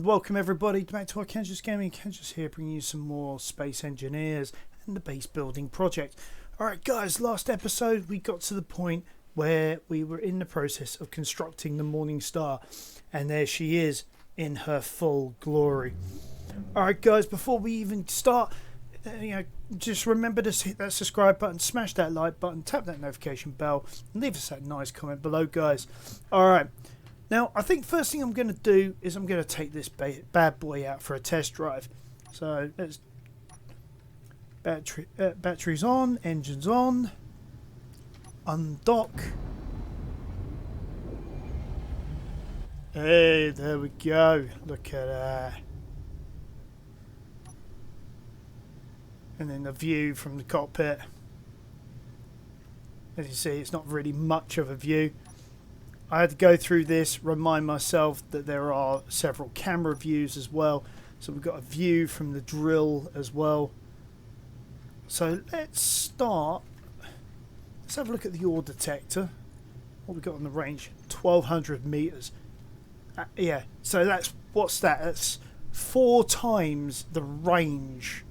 And welcome everybody back to Archangulus Gaming. Archangulus here, bringing you some more Space Engineers and the base building project. Alright guys, last episode we got to the point where we were in the process of constructing the Morning Star, and there she is in her full glory. Alright guys, before we even start, just remember to hit that subscribe button, smash that like button, tap that notification bell, and leave us that nice comment below, guys. Alright. Now, I think first thing I'm going to do is I'm going to take this bad boy out for a test drive. So, let's batteries on, engines on, undock. Hey, there we go. Look at that. And then the view from the cockpit. As you see, it's not really much of a view. I had to go through this, remind myself that there are several camera views as well. So we've got a view from the drill as well. So let's start. Let's have a look at the ore detector. What we got on the range? 1200 meters. Yeah, so what's that? That's 4 times the range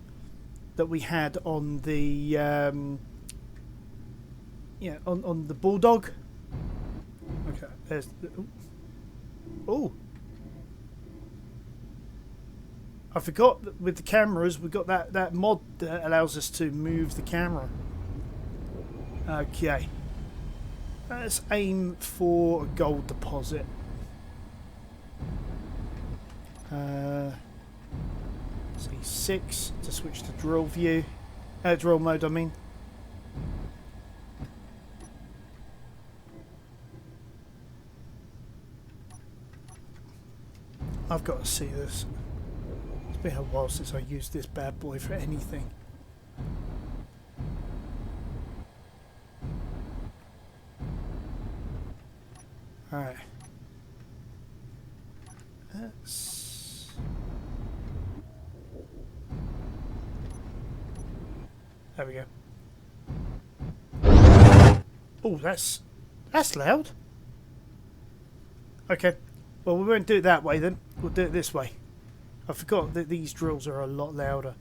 that we had on the on the Bulldog. Okay, there's oh, I forgot that with the cameras we've got that mod that allows us to move the camera. Okay, let's aim for a gold deposit. C6 to switch to drill view, drill mode I mean. I've got to see this. It's been a while since I used this bad boy for anything. Alright. There we go. Oh, that's loud. Okay. Well, we won't do it that way then. We'll do it this way. I forgot that these drills are a lot louder.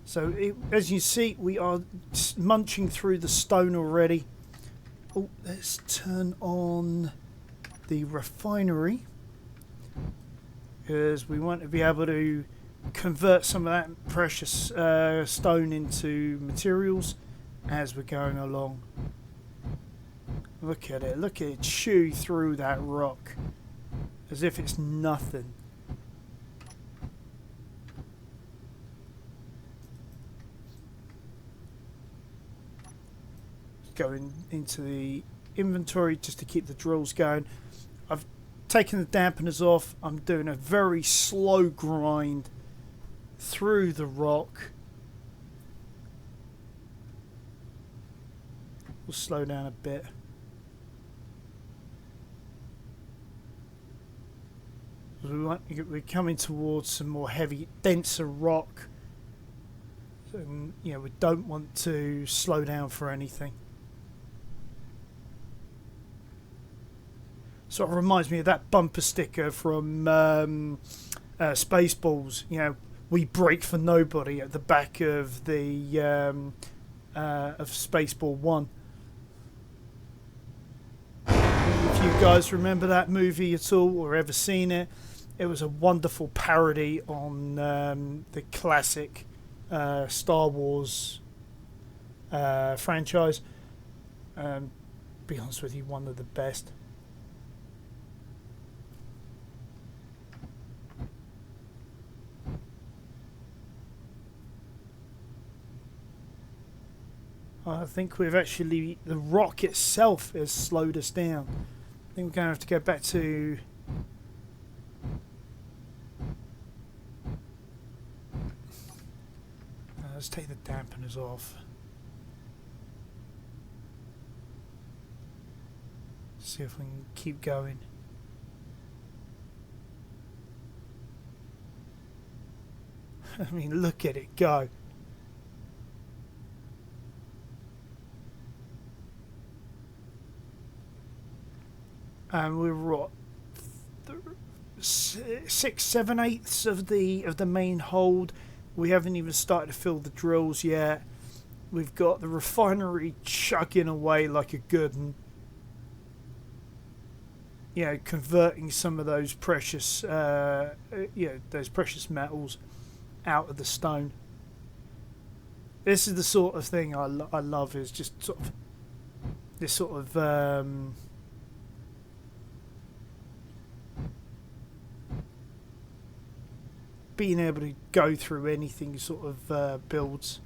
So, as you see, we are munching through the stone already. Oh, let's turn on the refinery, because we want to be able to convert some of that precious stone into materials as we're going along. Look at it. Look at it chew through that rock as if it's nothing. Going into the inventory just to keep the drills going. I've taken the dampeners off. I'm doing a very slow grind through the rock. We'll slow down a bit. We're coming towards some more heavy, denser rock. And, we don't want to slow down for anything. Sort of reminds me of that bumper sticker from Spaceballs. We brake for nobody at the back of the of Spaceball 1. If you guys remember that movie at all or ever seen it, it was a wonderful parody on the classic Star Wars franchise. Be honest with you, one of the best. I think we've actually, the rock itself has slowed us down. I think we're going to have to go back to let's take the dampeners off. See if we can keep going. I mean, look at it go. And we're what, 6, 7/8 of the main hold. We haven't even started to fill the drills yet. We've got the refinery chugging away like a good one. You know, converting some of those precious, those precious metals out of the stone. This is the sort of thing I love. Is just sort of this sort of being able to go through anything sort of builds.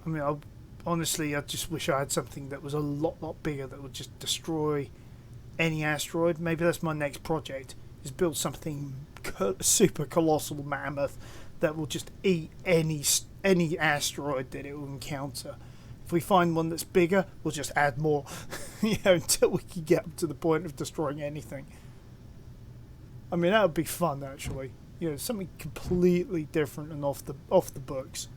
I mean, honestly, I just wish I had something that was a lot bigger that would just destroy any asteroid. Maybe that's my next project, is build something super colossal mammoth that will just eat any asteroid that it will encounter. If we find one that's bigger, we'll just add more, until we can get up to the point of destroying anything. I mean, that would be fun, actually. Something completely different and off the books.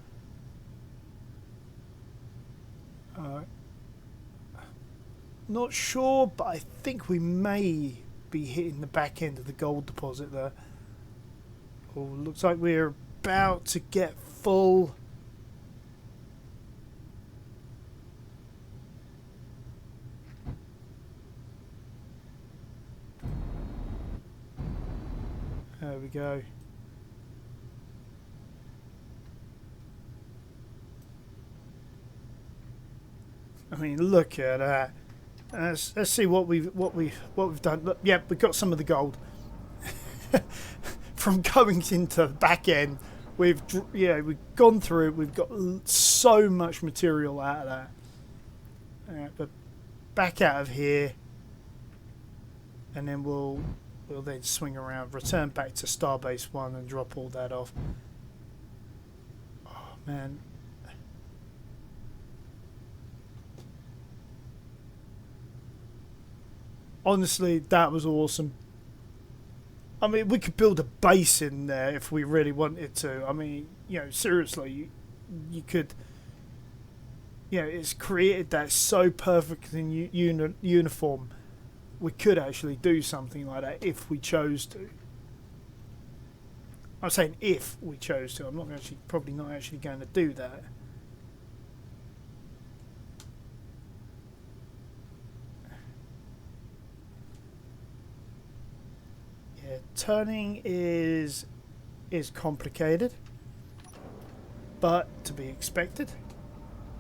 Not sure, but I think we may be hitting the back end of the gold deposit there. Oh, looks like we're about to get full. There we go. I mean, look at that. Let's see what we've done. Look, yep, we've got some of the gold from going into the back end. We've gone through. We've got so much material out of that. But back out of here, and then we'll then swing around, return back to Starbase 1 and drop all that off. Oh man. Honestly, that was awesome. I mean, we could build a base in there if we really wanted to. I mean, seriously, you could. It's created that so perfectly uniform. We could actually do something like that if we chose to. I'm saying if we chose to. I'm not probably not actually going to do that. Turning is complicated, but to be expected.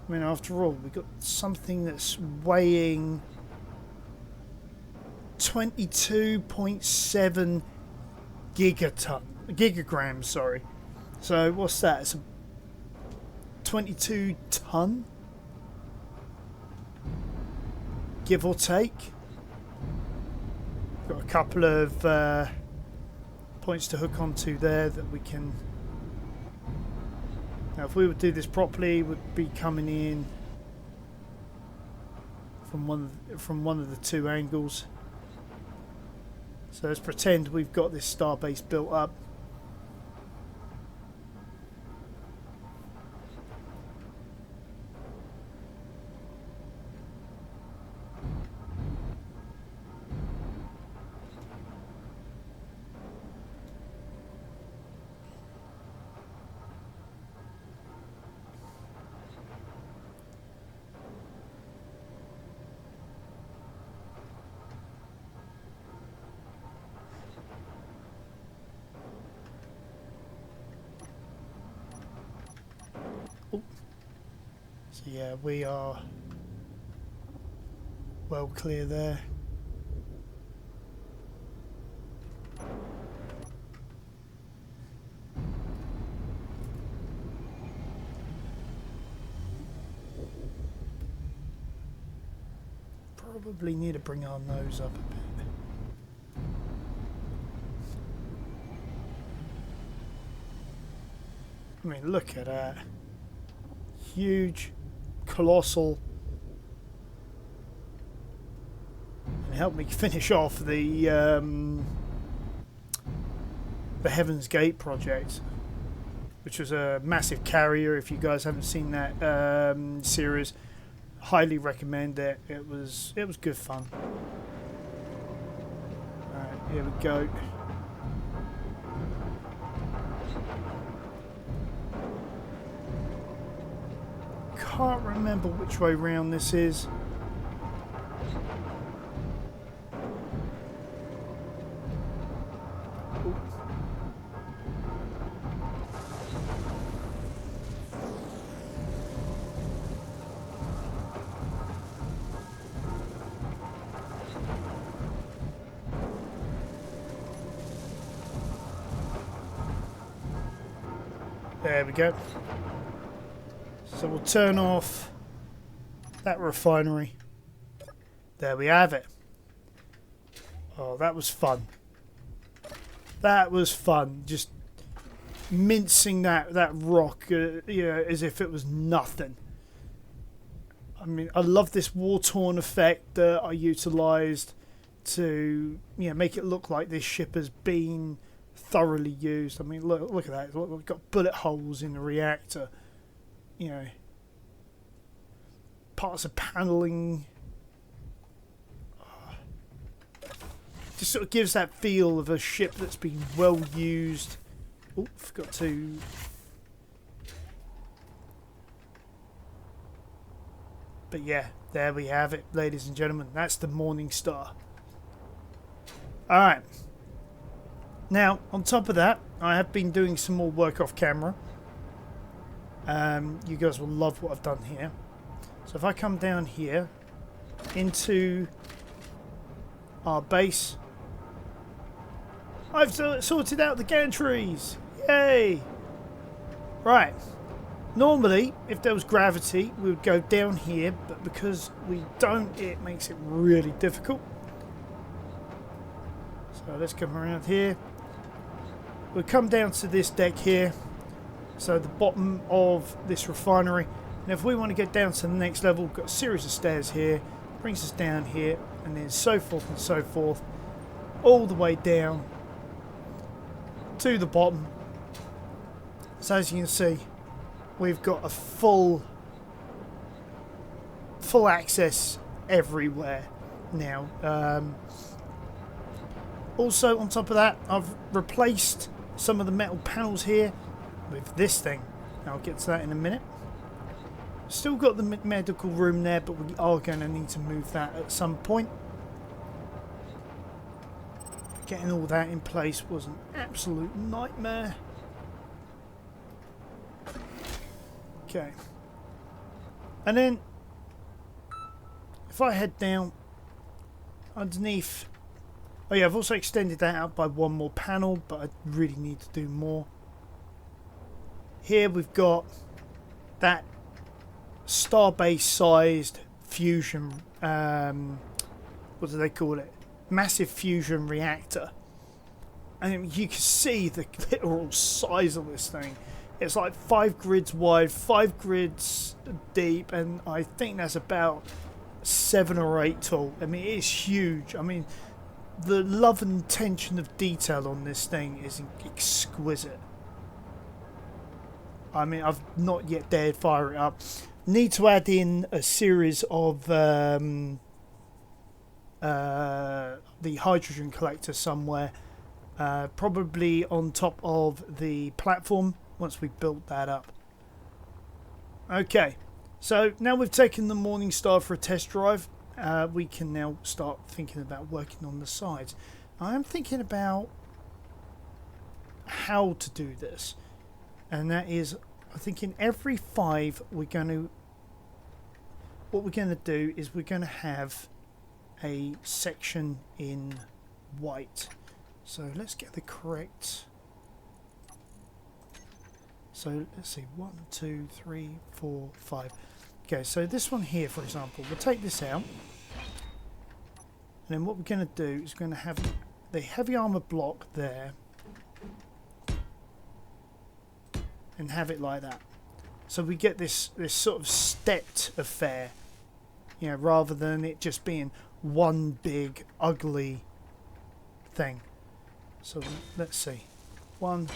I mean, after all, we've got something that's weighing 22.7 gigagrams. Sorry. So what's that? It's a 22 ton, give or take. Got a couple of points to hook onto there that we can. Now, if we would do this properly, we'd be coming in from one of the two angles. So let's pretend we've got this starbase built up. So yeah, we are well clear there. Probably need to bring our nose up a bit. I mean, look at that. Huge, colossal. And help me finish off the Heaven's Gate project, which was a massive carrier. If you guys haven't seen that series, highly recommend it. It was good fun. Here we go. Can't remember which way round this is. There we go. So we'll turn off that refinery. There we have it. Oh, that was fun. That was fun. Just mincing that rock, as if it was nothing. I mean, I love this war-torn effect that I utilised to, make it look like this ship has been thoroughly used. I mean, look at that. We've got bullet holes in the reactor. Parts of paneling. Just sort of gives that feel of a ship that's been well used. Oh, forgot to. But yeah, there we have it, ladies and gentlemen. That's the Morning Star. Alright. Now, on top of that, I have been doing some more work off camera. You guys will love what I've done here. So if I come down here into our base, I've sorted out the gantries. Yay! Right. Normally, if there was gravity, we would go down here, but because we don't, it makes it really difficult. So let's come around here. We'll come down to this deck here. So the bottom of this refinery. And if we want to get down to the next level, we've got a series of stairs here. Brings us down here, and then so forth and so forth. All the way down to the bottom. So as you can see, we've got a full access everywhere now. Also, on top of that, I've replaced some of the metal panels here with this thing. I'll get to that in a minute. Still got the medical room there, but we are going to need to move that at some point. Getting all that in place was an absolute nightmare. Okay. And then, if I head down underneath... Oh yeah, I've also extended that out by one more panel, but I really need to do more. Here we've got that starbase sized fusion, what do they call it? Massive fusion reactor. And you can see the literal size of this thing. It's like 5 grids wide, 5 grids deep, and I think that's about 7 or 8 tall. I mean, it's huge. I mean, the love and attention of detail on this thing is exquisite. I mean, I've not yet dared fire it up. Need to add in a series of the hydrogen collector somewhere, probably on top of the platform once we've built that up. Okay, so now we've taken the Morning Star for a test drive. We can now start thinking about working on the sides. I am thinking about how to do this, and that is, I think in every 5 what we're going to do is we're going to have a section in white. So let's get the correct. So let's see, 1, 2, 3, 4, 5. Okay, so this one here, for example, we'll take this out. And then what we're going to do is we're going to have the heavy armor block there. And have it like that. So we get this sort of stepped affair. Rather than it just being one big, ugly thing. So let's see. 1,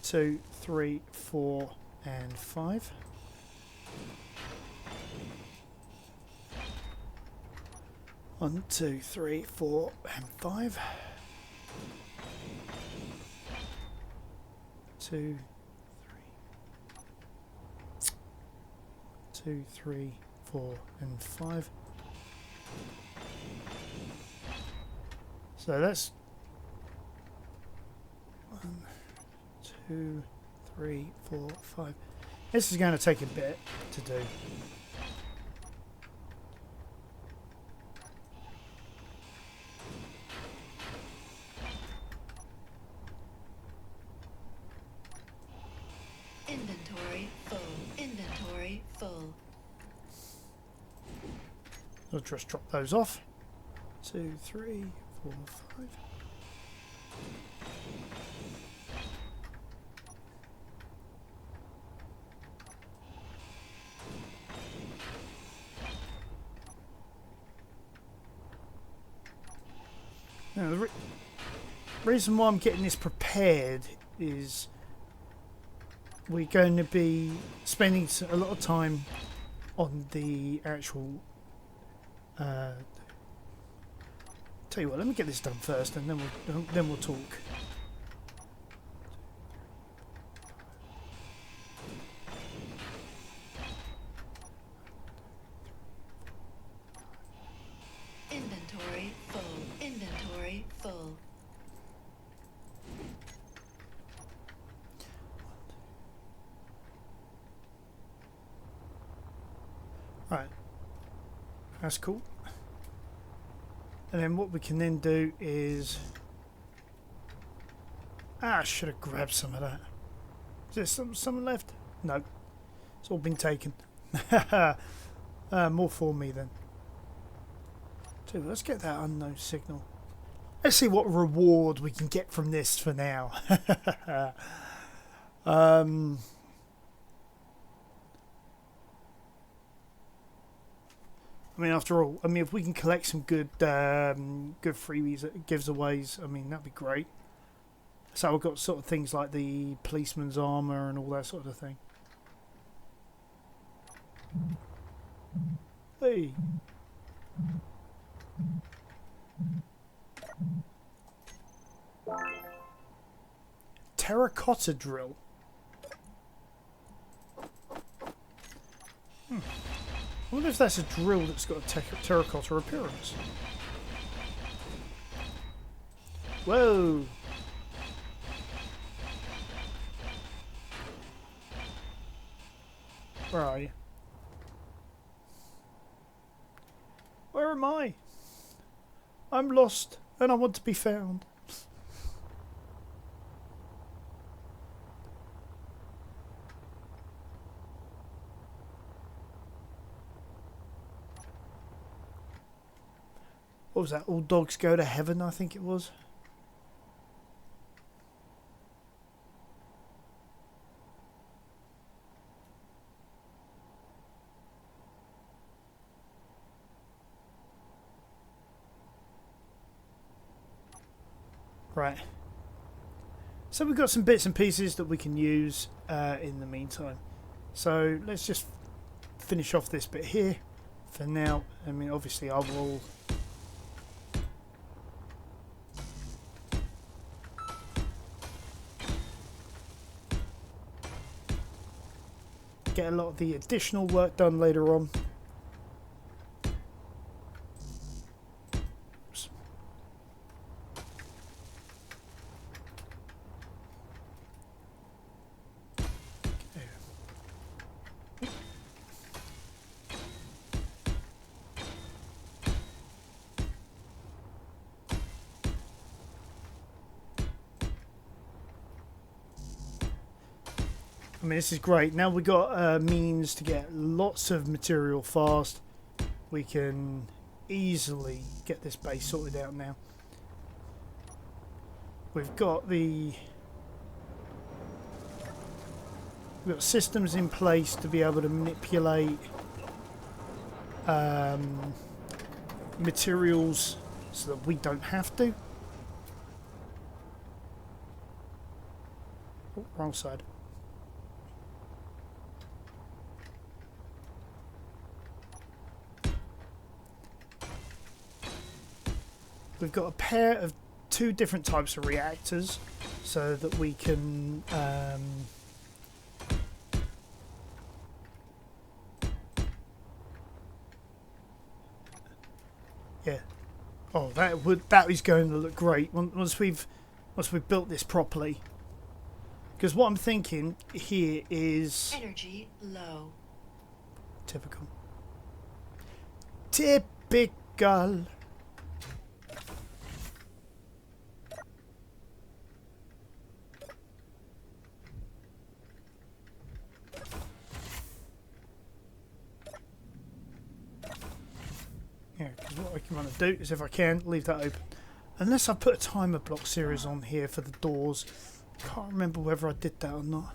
2, 3, 4, and 5. 1, 2, 3, 4, and 5. 2, 2, 3, 4, and 5. So that's 1, 2, 3, 4, 5. This is going to take a bit to do. Inventory full. Inventory full. I'll just drop those off. 2, 3, 4, 5. Now, the reason why I'm getting this prepared is we're going to be spending a lot of time on the actual tell you what, let me get this done first and then we'll talk. Inventory full. Inventory full. Right, that's cool. And then what we can then do is... I should have grabbed some of that. Is there some left? No. It's all been taken. More for me then. So let's get that unknown signal. Let's see what reward we can get from this for now. I mean, after all, if we can collect some good freebies, giveaways, I mean, that'd be great. So we've got sort of things like the policeman's armour and all that sort of thing. Hey. Terracotta drill. I wonder if that's a drill that's got a terracotta appearance. Whoa! Where are you? Where am I? I'm lost and I want to be found. What was that? All dogs go to heaven, I think it was. Right. So we've got some bits and pieces that we can use in the meantime. So let's just finish off this bit here for now. I mean, obviously I will... get a lot of the additional work done later on. I mean, this is great. Now we've got means to get lots of material fast. We can easily get this base sorted out now. We've got systems in place to be able to manipulate materials so that we don't have to. Oh, wrong side. we've got a pair of 2 different types of reactors, so that we can yeah. Oh, that is going to look great once we've built this properly. Because what I'm thinking here is Energy low. typical. Typical. Yeah, because what I want to do is, if I can, leave that open. Unless I put a timer block series on here for the doors. Can't remember whether I did that or not.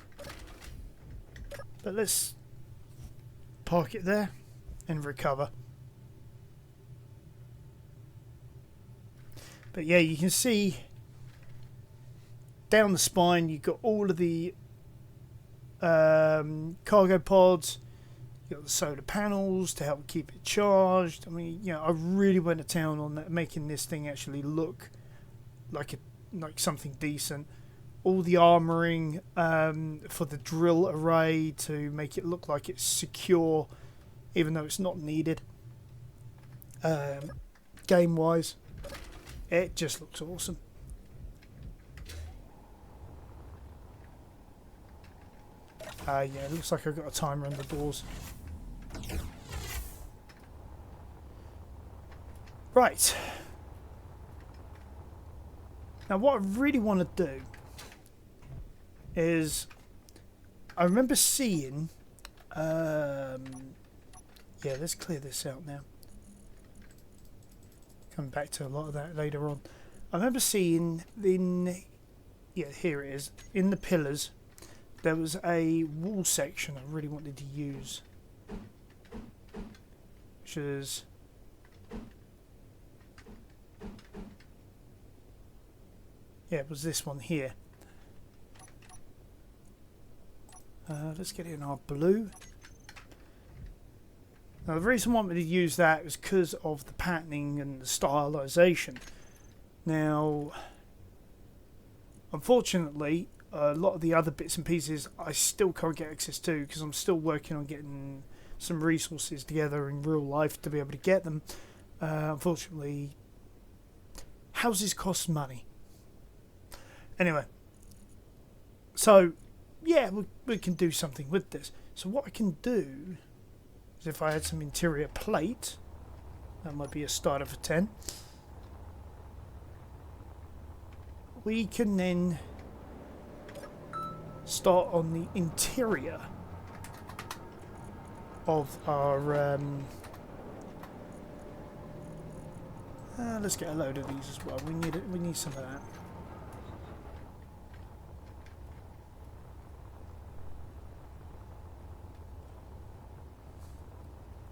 But let's park it there and recover. But yeah, you can see down the spine you've got all of the cargo pods. You've got the solar panels to help keep it charged. I mean, you know, I really went to town on that, making this thing actually look like something decent. All the armoring for the drill array to make it look like it's secure, even though it's not needed. Game wise, it just looks awesome. Yeah, it looks like I've got a timer on the doors. Right. Now what I really want to do is, I remember seeing, yeah, let's clear this out now. Come back to a lot of that later on. I remember seeing yeah, here it is, in the pillars, there was a wall section I really wanted to use, which is yeah, it was this one here. Let's get it in our blue. Now the reason I wanted to use that is because of the patterning and the stylization. Now, unfortunately, a lot of the other bits and pieces I still can't get access to because I'm still working on getting some resources together in real life to be able to get them. Unfortunately, houses cost money. Anyway, so yeah, we can do something with this. So what I can do is, if I had some interior plate, that might be a starter for 10. We can then start on the interior of our let's get a load of these as well. We need some of that.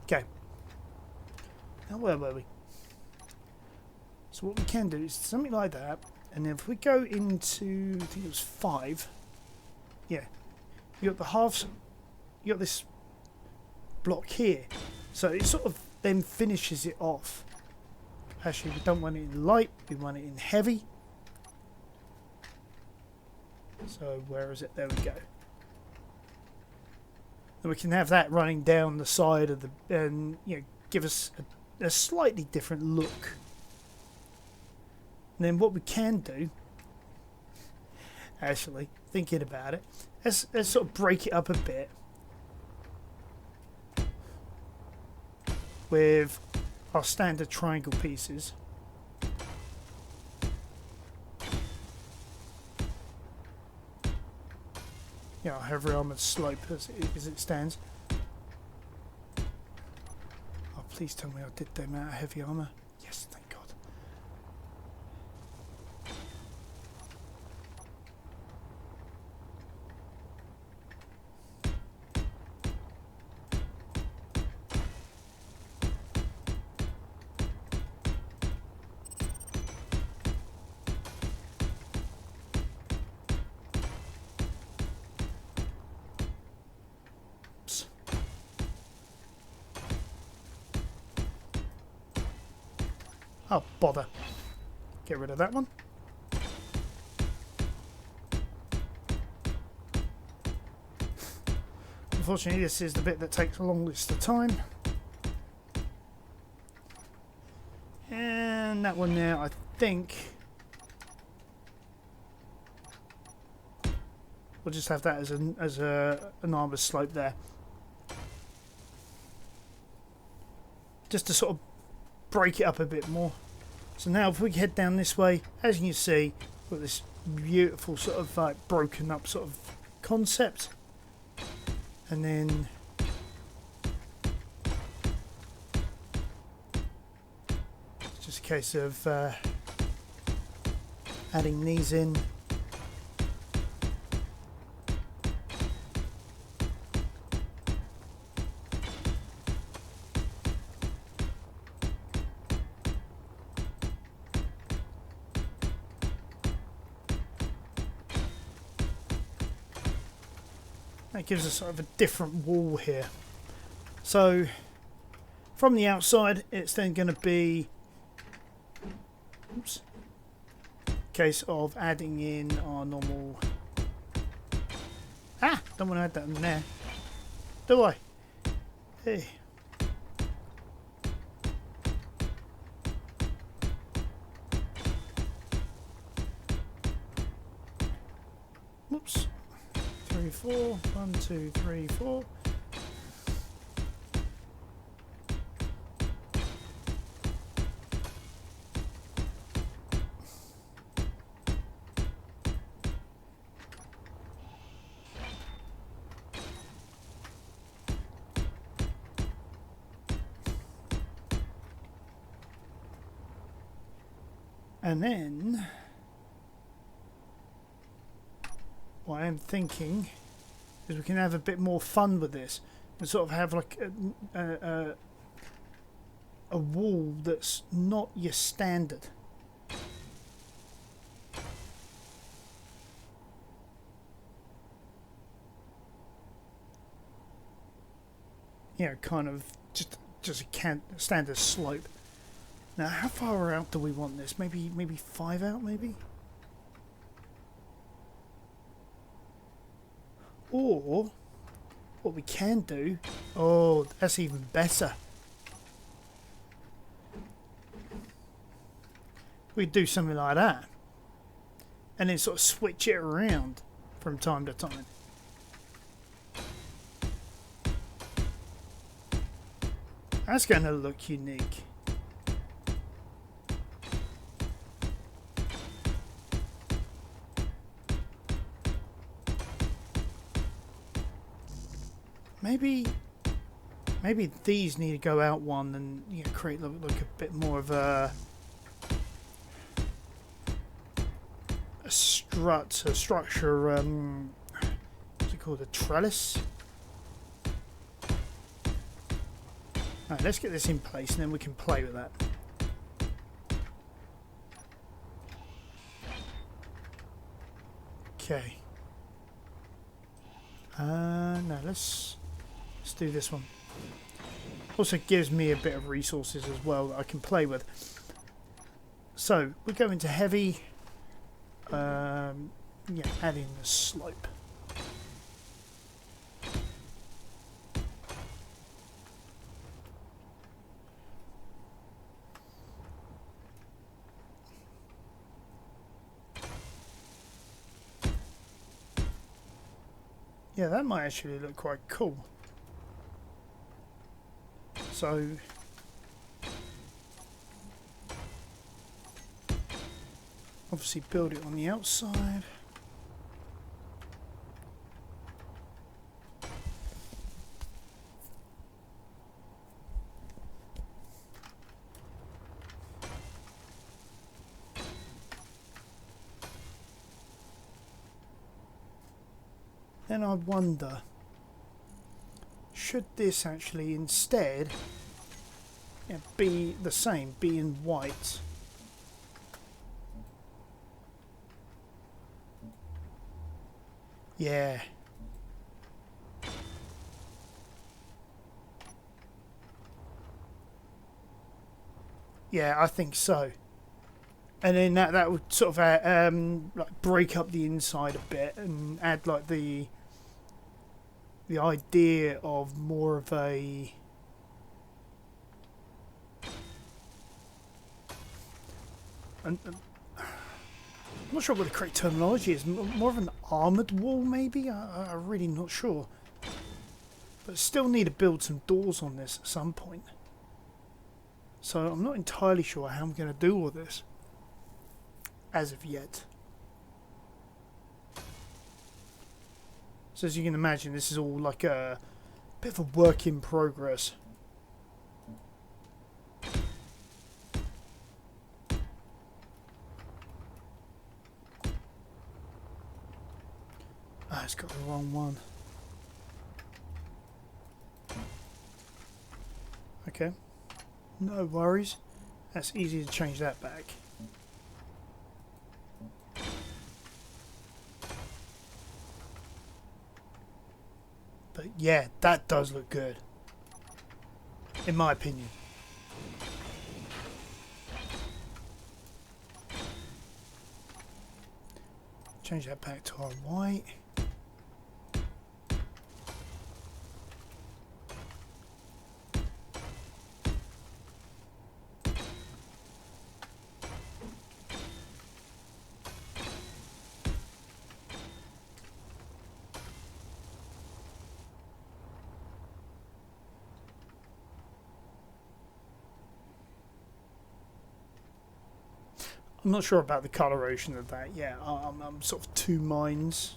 Okay. Now where were we? So what we can do is something like that, and then if we go into, I think it was 5. Yeah. You got the halves. You got this block here, so it sort of then finishes it off. Actually, we don't want it in light. We want it in heavy. So where is it? There we go. And we can have that running down the side of the, and you know, give us a slightly different look. And then what we can do, actually thinking about it, let's sort of break it up a bit with our standard triangle pieces. Yeah, heavy armoured slope as it stands. Oh, please tell me I did them out of heavy armour. Yes, thank God. Oh, bother. Get rid of that one. Unfortunately, this is the bit that takes the longest of time. And that one there, I think we'll just have that as an armor slope there, just to sort of break it up a bit more. So now, if we head down this way, as you can see, we've got this beautiful sort of like broken up sort of concept, and then it's just a case of adding these in. That gives us sort of a different wall here. So from the outside, it's then going to be a case of adding in our normal. Don't want to add that in there, do I? Hey. Whoops. 3, 4. 1, 2, 3, 4. And then what I'm thinking is we can have a bit more fun with this and sort of have like a wall that's not your standard. You know, kind of just a standard slope. Now, how far out do we want this? Maybe 5 out, maybe? Or what we can do, oh, that's even better. We'd do something like that and then sort of switch it around from time to time. That's going to look unique. Maybe these need to go out one and, you know, create look a bit more of a structure. What's it called? A trellis. Alright, let's get this in place and then we can play with that. Okay. No, let's do this one. Also gives me a bit of resources as well that I can play with. So we go into heavy. Yeah, adding the slope. Yeah, that might actually look quite cool. So obviously build it on the outside. Then I wonder, should this actually instead be the same, be in white? Yeah. Yeah, I think so. and then that would sort of like break up the inside a bit and add like the idea of more of a I'm not sure what the correct terminology is. More of an armoured wall, maybe? I'm really not sure. But still need to build some doors on this at some point. So I'm not entirely sure how I'm going to do all this. As of yet. So as you can imagine, this is all like a bit of a work in progress. Ah, it's got the wrong one. Okay. No worries. That's easy to change that back. But yeah, that does look good. In my opinion. Change that back to our white. I'm not sure about the coloration of that yet. I'm sort of two minds.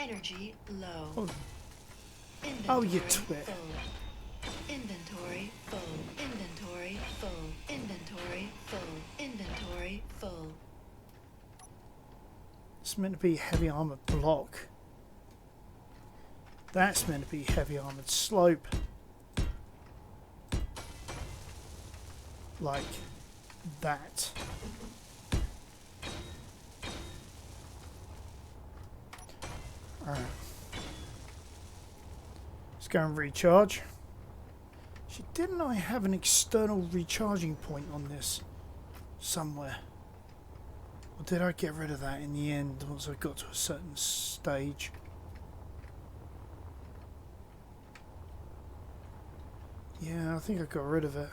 Energy low. Oh, Inventory you twit. full. Inventory full. Inventory full. Inventory full. Inventory full. It's meant to be heavy armoured block. That's meant to be heavy armoured slope. Like that. Alright. Let's go and recharge. Actually, didn't I have an external recharging point on this somewhere? Or did I get rid of that in the end once I got to a certain stage? Yeah, I think I got rid of it.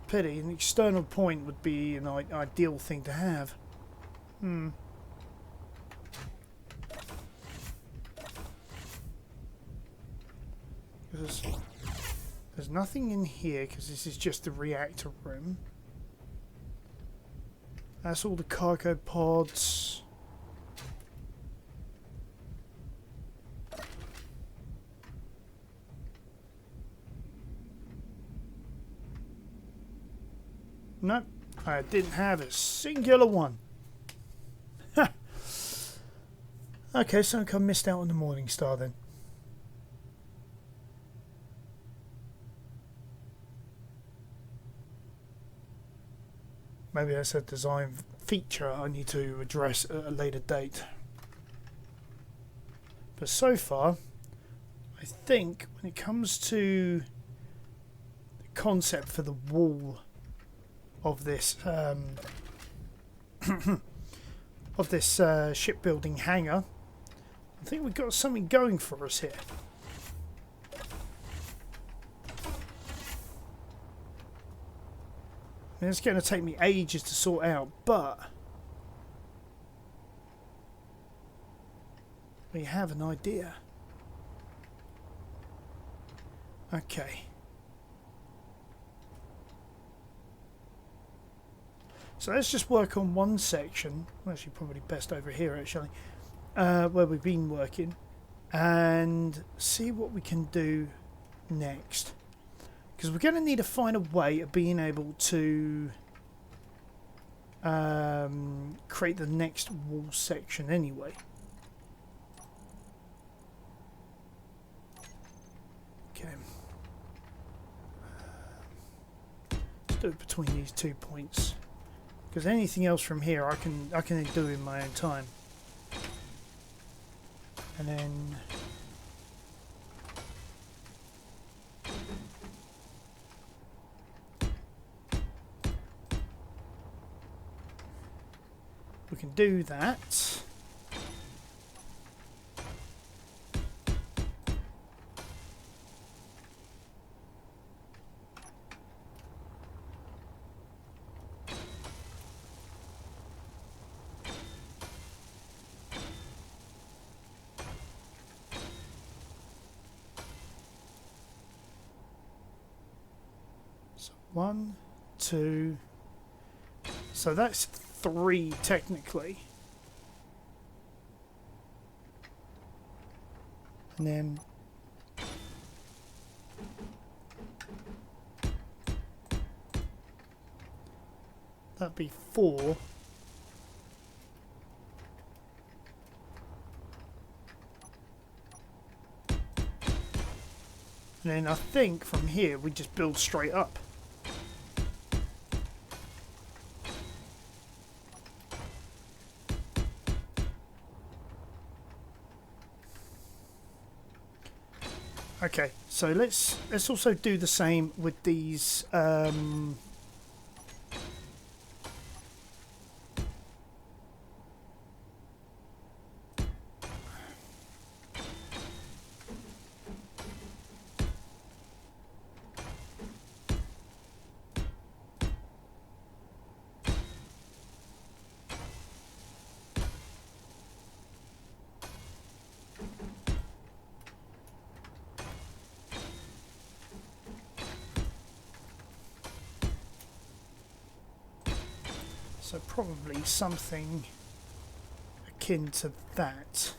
Pity, an external point would be an ideal thing to have. There's nothing in here because this is just the reactor room. That's all the cargo pods. Nope, I didn't have a singular one. Okay, so I missed out on the Morning Star then. Maybe that's a design feature I need to address at a later date. But so far, I think when it comes to the concept for the wall of this shipbuilding hangar, I think we've got something going for us here. I mean, it's going to take me ages to sort out, but we have an idea. Okay. So let's just work on one section, actually probably best over here actually, where we've been working, and see what we can do next. Because we're going to need to find a way of being able to create the next wall section anyway. Okay. Let's do it between these 2 points, because anything else from here I can do in my own time. And then we can do that. So 1, 2. So that's 3 technically. And then that'd be 4. And then I think from here we just build straight up. Okay, so let's also do the same with these so probably something akin to that.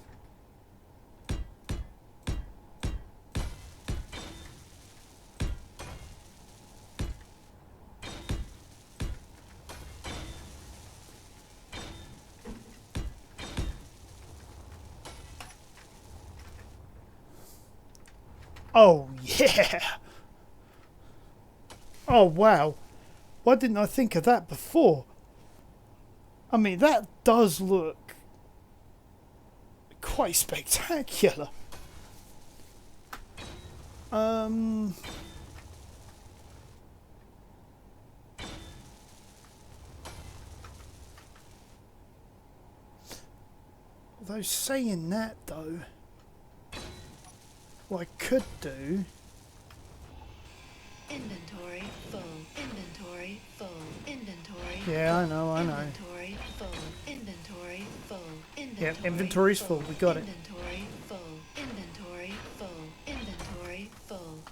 Oh yeah! Oh wow! Why didn't I think of that before? I mean, that does look quite spectacular. Although saying that though, what I could do... Inventory full. Inventory full. Inventory. Yeah, I know. Inventory full. Inventory full. Inventory. Yep, inventory's full. We got it. Inventory full. Inventory full. Inventory full.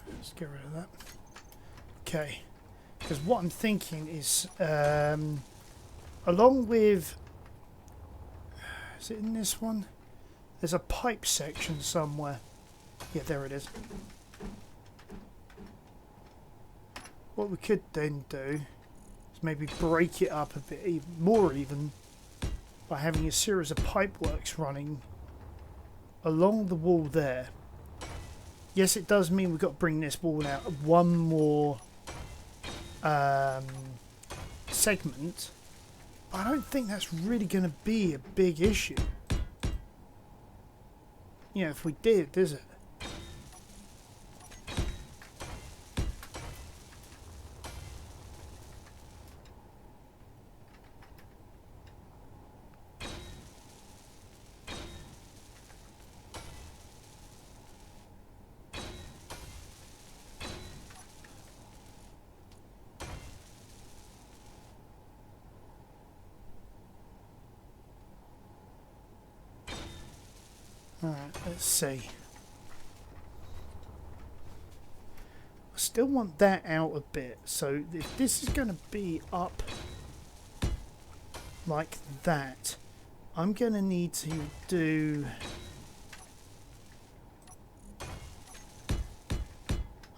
Let's get rid of that. Okay, because what I'm thinking is, along with, is it in this one? There's a pipe section somewhere. Yeah, there it is. What we could then do is maybe break it up a bit even by having a series of pipe works running along the wall there. Yes, it does mean we've got to bring this wall out one more segment, but I don't think that's really going to be a big issue. You know, if we did, is it? Alright, let's see. I still want that out a bit, so if this is going to be up like that, I'm going to need to do...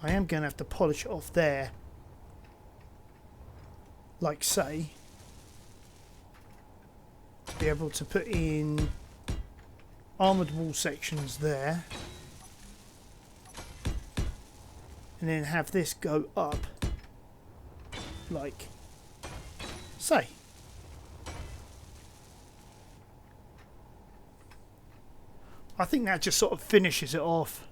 I am going to have to polish it off there, like say, to be able to put in armoured wall sections there, and and then have this go up like say. I think that just sort of finishes it off.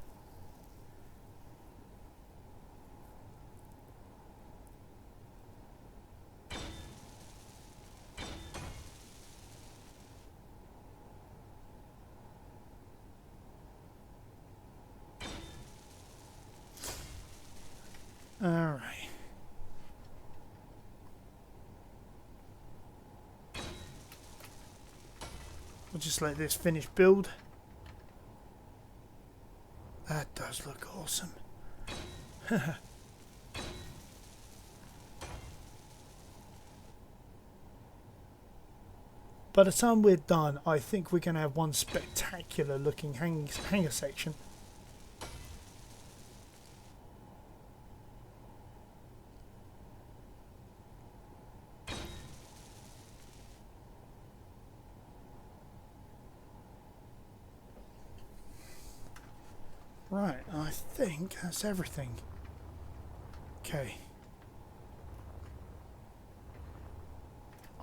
Alright. We'll just let this finish build. That does look awesome. By the time we're done, I think we're going to have one spectacular looking hanger section. Right, I think that's everything. Okay.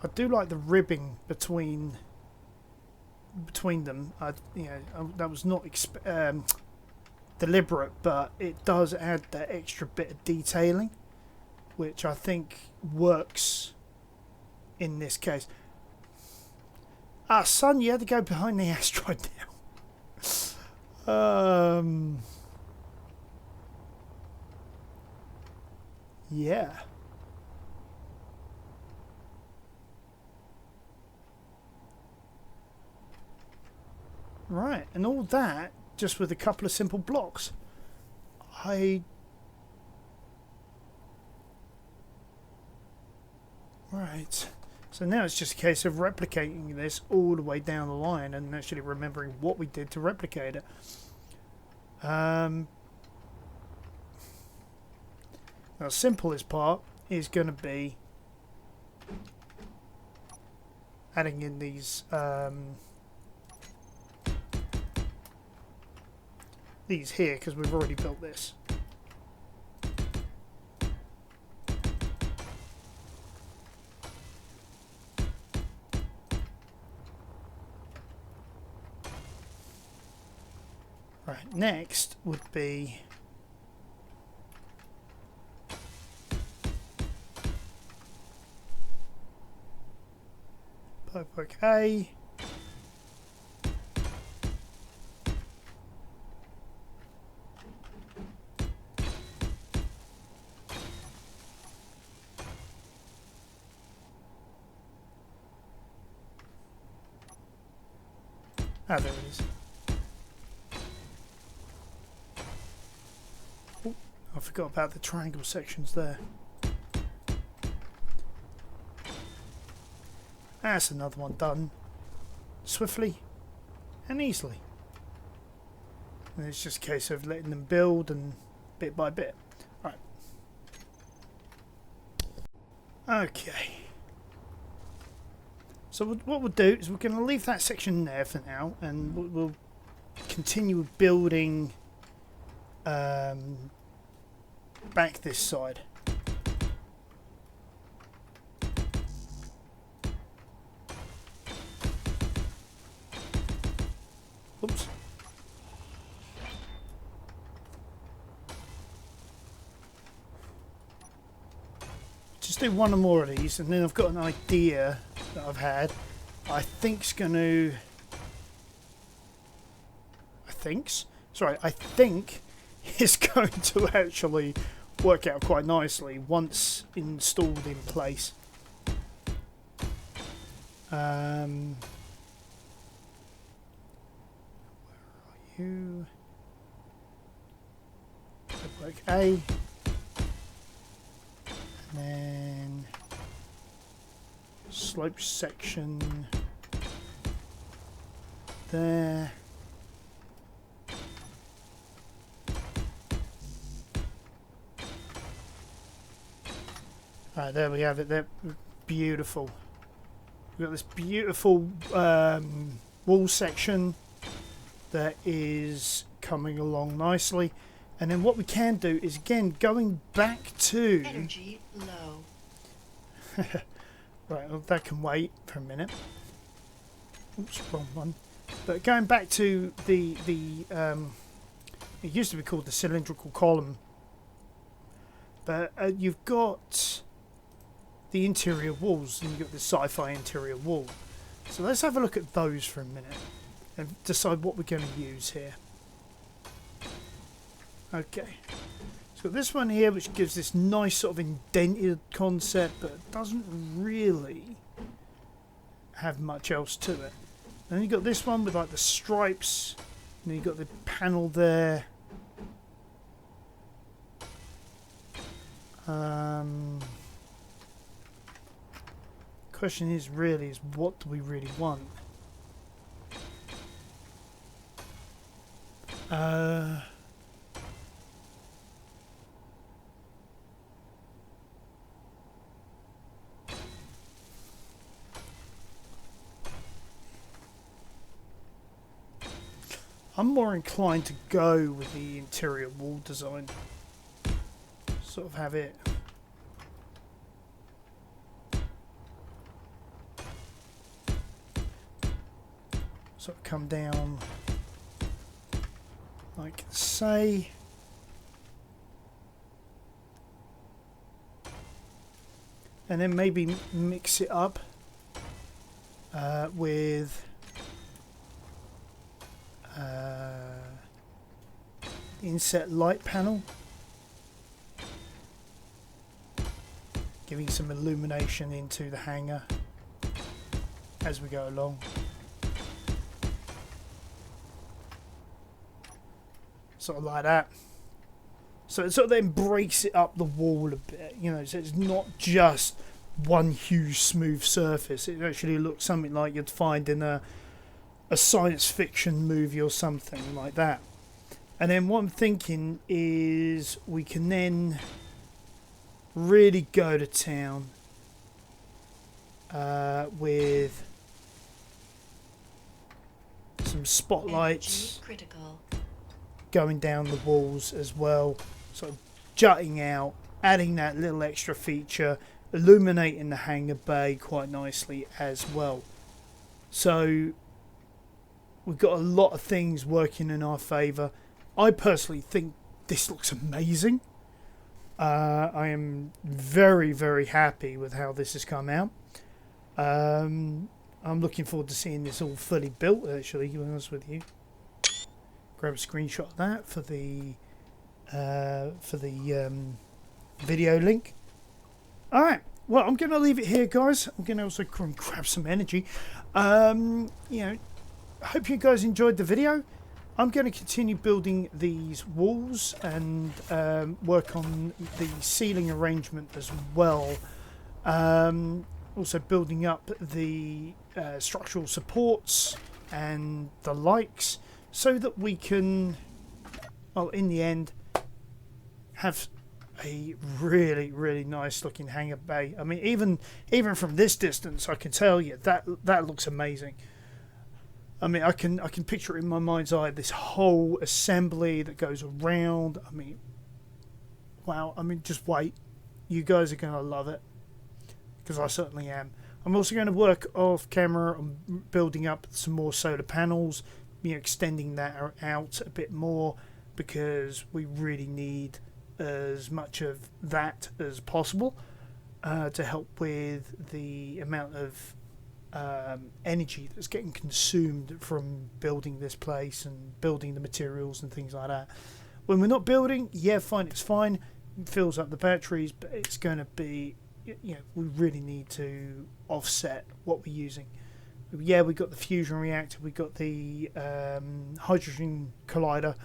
I do like the ribbing between them. That was not deliberate, but it does add that extra bit of detailing, which I think works in this case. Ah, son, you had to go behind the asteroid now. Yeah. Right, and all that just with a couple of simple blocks. Right, so now it's just a case of replicating this all the way down the line and actually remembering what we did to replicate it. Now the simplest part is going to be adding in these here, because we've already built this. Right, next would be pipework A. Ah, there it is. Oh, I forgot about the triangle sections there. That's another one done swiftly and easily. And it's just a case of letting them build and bit by bit. Right. Okay. So what we'll do is we're going to leave that section there for now, and we'll continue building back this side. Oops. Just do one or more of these, and then I've got an idea that I've had. I think it's going to actually work out quite nicely once installed in place. Where are you? Work A, and then slope section there. Right, there we have it. They're beautiful. We've got this beautiful wall section that is coming along nicely, And then what we can do is, again, going back to... Energy low. Right, well, that can wait for a minute. Oops, wrong one. But going back to the it used to be called the cylindrical column. But you've got the interior walls, and you've got the sci-fi interior wall. So let's have a look at those for a minute and decide what we're going to use here. Okay. So this one here, which gives this nice sort of indented concept, but it doesn't really have much else to it. And then you've got this one with like the stripes, and then you've got the panel there. Question is what do we really want? I'm more inclined to go with the interior wall design. Sort of have it sort of come down like say. And then maybe mix it up with inset light panel, giving some illumination into the hangar as we go along. Sort of like that. So it sort of then breaks it up the wall a bit, you know, so it's not just one huge smooth surface. It actually looks something like you'd find in a science fiction movie or something like that. And then what I'm thinking is we can then really go to town with some spotlights going down the walls as well, sort of jutting out, adding that little extra feature, illuminating the hangar bay quite nicely as well. So we've got a lot of things working in our favour. I personally think this looks amazing. I am very, very happy with how this has come out. I'm looking forward to seeing this all fully built, actually, to be honest with you. Grab a screenshot of that for the video link. Alright, well, I'm going to leave it here, guys. I'm going to also grab some energy. You know, I hope you guys enjoyed the video. I'm going to continue building these walls and work on the ceiling arrangement as well. Also building up the structural supports and the likes, so that we can, well, in the end, have a really, really nice looking hangar bay. I mean, even from this distance, I can tell you that looks amazing. I mean, I can picture it in my mind's eye, this whole assembly that goes around. I mean, wow. I mean, just wait. You guys are going to love it, because I certainly am. I'm also going to work off camera on building up some more solar panels, you know, extending that out a bit more, because we really need as much of that as possible to help with the amount of energy that's getting consumed from building this place and building the materials and things like that. When we're not building, yeah, fine, it's fine, it fills up the batteries, but it's going to be, you know, we really need to offset what we're using. Yeah, we got the fusion reactor, we got the hydrogen collider,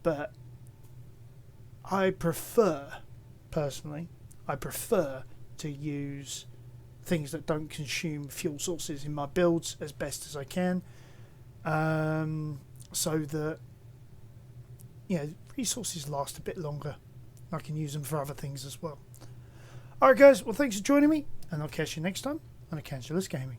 but I prefer, personally, to use things that don't consume fuel sources in my builds as best as I can, so that, you know, resources last a bit longer. I can use them for other things as well. Alright guys, well, thanks for joining me, and I'll catch you next time on Archangulus Gaming.